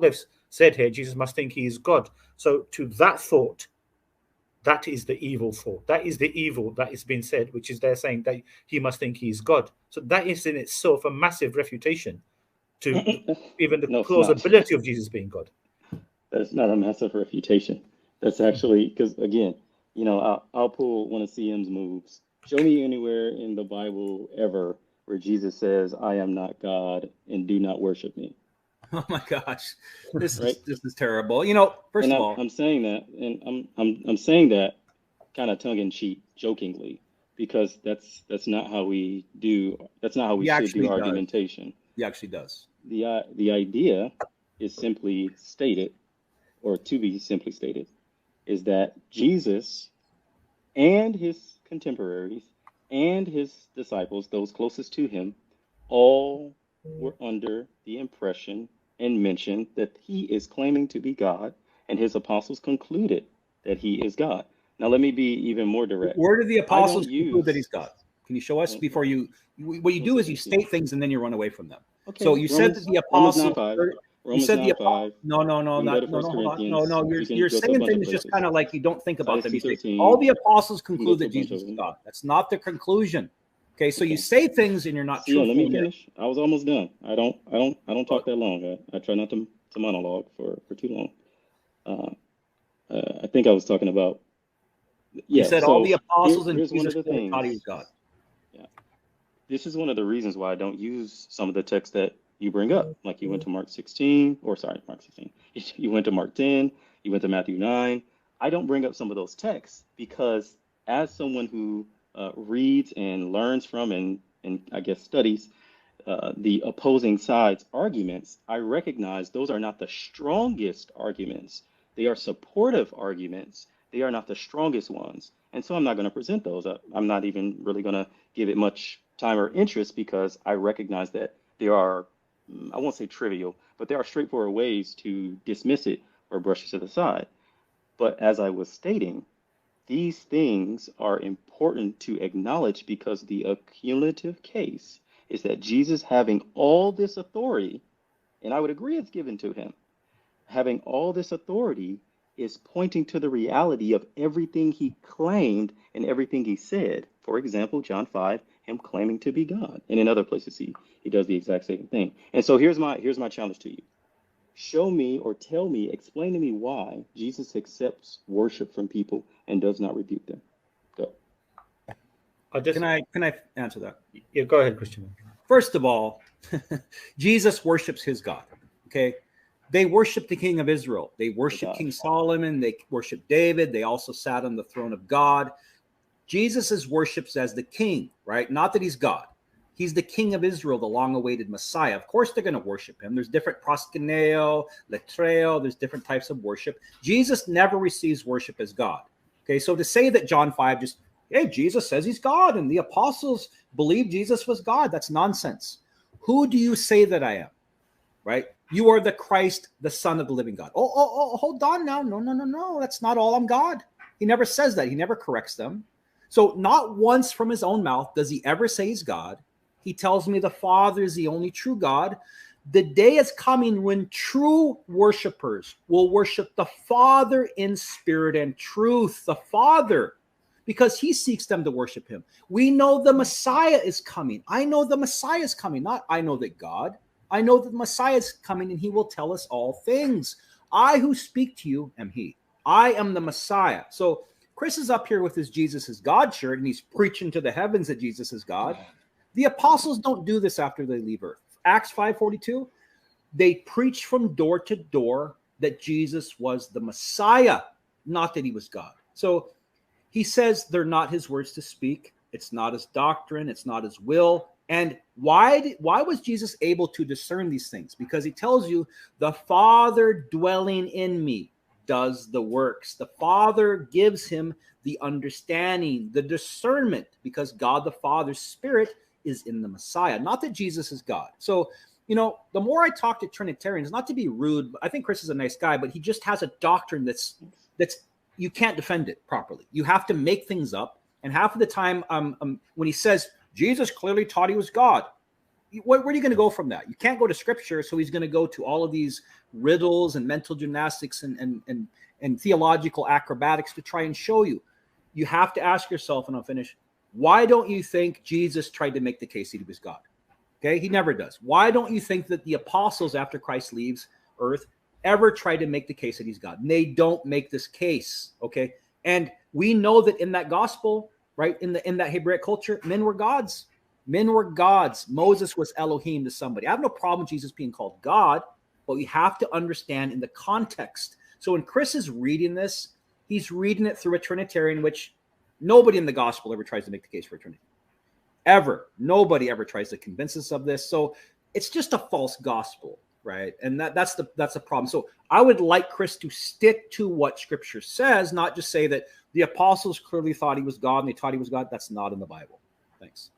they've said here, Jesus must think he is God. So to that thought, that is the evil thought. That is the evil that is being said, which is they're saying that he must think he is God. So that is in itself a massive refutation to even the No, it's plausibility of Jesus being God. That's not a massive refutation. That's actually because, again, I'll pull one of CM's moves. Show me anywhere in the Bible ever where Jesus says, "I am not God and do not worship me." Oh my gosh, this Right? is terrible. First And of all, I'm saying that, and I'm saying that kind of tongue in cheek, jokingly, because that's not how we do. That's not how we he should do actually does. argumentation. He actually does. The idea is simply stated, or to be simply stated, is that Jesus and his contemporaries and his disciples, those closest to him, all were under the impression and mention that he is claiming to be God, and his apostles concluded that he is God. Now, let me be even more direct. Where did the I don't apostles conclude that he's God? Can you show us before you? What you do is you state things and then you run away from them. Okay, So you said that the apostles. Romans 9:5. No, You can go to 1 hold on. Corinthians. No. You can You're go to a saying bunch of things just places. kind of like you don't think about them. You say, 2:13. all the apostles You can go conclude to a that bunch Jesus of is them. God. That's not the conclusion. Okay, so Okay. you say things and you're not See, let truthful. me finish. I was almost done. I don't talk that long. I try not to monologue for too long. I think I was talking about. You Yeah. said So all the apostles and here's one Jesus of the taught he was things. God. Yeah. This is one of the reasons why I don't use some of the text that you bring up. Like you went to Mark 16, or sorry, Mark 16. You went to Mark 10. You went to Matthew 9. I don't bring up some of those texts because as someone who reads and learns from and I guess studies the opposing side's arguments, I recognize those are not the strongest arguments. They are supportive arguments. They are not the strongest ones. And so I'm not going to present those. I'm not even really going to give it much time or interest because I recognize that there are, I won't say trivial, but there are straightforward ways to dismiss it or brush it to the side. But as I was stating, these things are important to acknowledge because the accumulative case is that Jesus having all this authority, and I would agree it's given to him, having all this authority is pointing to the reality of everything he claimed and everything he said. For example, John 5, him claiming to be God. And in other places, he does the exact same thing. And so here's my challenge to you. Show me or tell me, explain to me why Jesus accepts worship from people and does not rebuke them. Go. Can I answer that? Yeah, go ahead, Christian. First of all, Jesus worships his God. Okay. They worship the king of Israel. They worship King Solomon. They worship David. They also sat on the throne of God. Jesus is worshipped as the king, right? Not that he's God. He's the king of Israel, the long-awaited Messiah. Of course, they're going to worship him. There's different proskuneo, latreo. There's different types of worship. Jesus never receives worship as God. Okay, so to say that John 5 just, hey, Jesus says he's God and the apostles believe Jesus was God, that's nonsense. Who do you say that I am? Right? You are the Christ, the Son of the living God. Oh, hold on now. No. That's not all I'm God. He never says that. He never corrects them. So not once from his own mouth does he ever say he's God. He tells me the Father is the only true God. The day is coming when true worshipers will worship the Father in spirit and truth, the Father, because he seeks them to worship him. We know the Messiah is coming. I know the Messiah is coming, not I know that God. I know that the Messiah is coming and he will tell us all things. I who speak to you am he. I am the Messiah. So Chris is up here with his Jesus is God shirt and he's preaching to the heavens that Jesus is God. The apostles don't do this after they leave earth. Acts 5:42, they preached from door to door that Jesus was the Messiah, not that he was God. So he says they're not his words to speak. It's not his doctrine. It's not his will. And why was Jesus able to discern these things? Because he tells you the Father dwelling in me does the works. The Father gives him the understanding, the discernment, because God the Father's Spirit is in the Messiah. Not that Jesus is God. So, the more I talk to Trinitarians, not to be rude, I think Chris is a nice guy, but he just has a doctrine that's you can't defend it properly. You have to make things up. And half of the time, when he says Jesus clearly taught he was God, where are you going to go from that? You can't go to scripture, so he's going to go to all of these riddles and mental gymnastics and theological acrobatics to try and show you. You have to ask yourself, and I'll finish, why don't you think Jesus tried to make the case that he was God? Okay, he never does. Why don't you think that the apostles, after Christ leaves earth, ever try to make the case that he's God? And they don't make this case, okay? And we know that in that gospel, right, in that Hebraic culture, men were gods. Men were gods. Moses was Elohim to somebody. I have no problem with Jesus being called God, but we have to understand in the context. So when Chris is reading this, he's reading it through a Trinitarian, which nobody in the gospel ever tries to make the case for a Trinity. Ever. Nobody ever tries to convince us of this. So it's just a false gospel, right? And that's the problem. So I would like Chris to stick to what Scripture says, not just say that the apostles clearly thought he was God and they taught he was God. That's not in the Bible. Thanks.